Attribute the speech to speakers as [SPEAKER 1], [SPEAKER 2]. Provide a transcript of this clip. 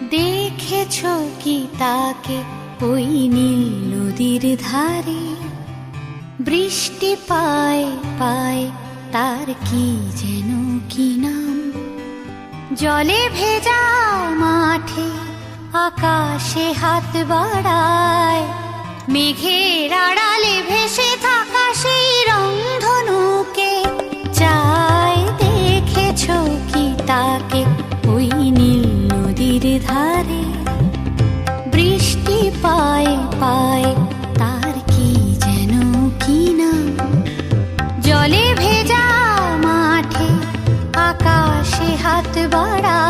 [SPEAKER 1] দেখেছ কি তাকে ওই নীল নদীর ধারে? বৃষ্টি পায় পায় তার কি যেন কি নাম। জলে ভেজা মাঠে আকাশে হাত বাড়ায়, মেঘের আড়ালে ভেসে থাকা সেই রংধনুকে চায়। দেখেছ কি তাকে ওই নীল নদীর ধারে? বৃষ্টি পায় পায় তার কি যেন কি নাম। জলে ভেজা মাঠে আকাশে হাত বাড়ায়,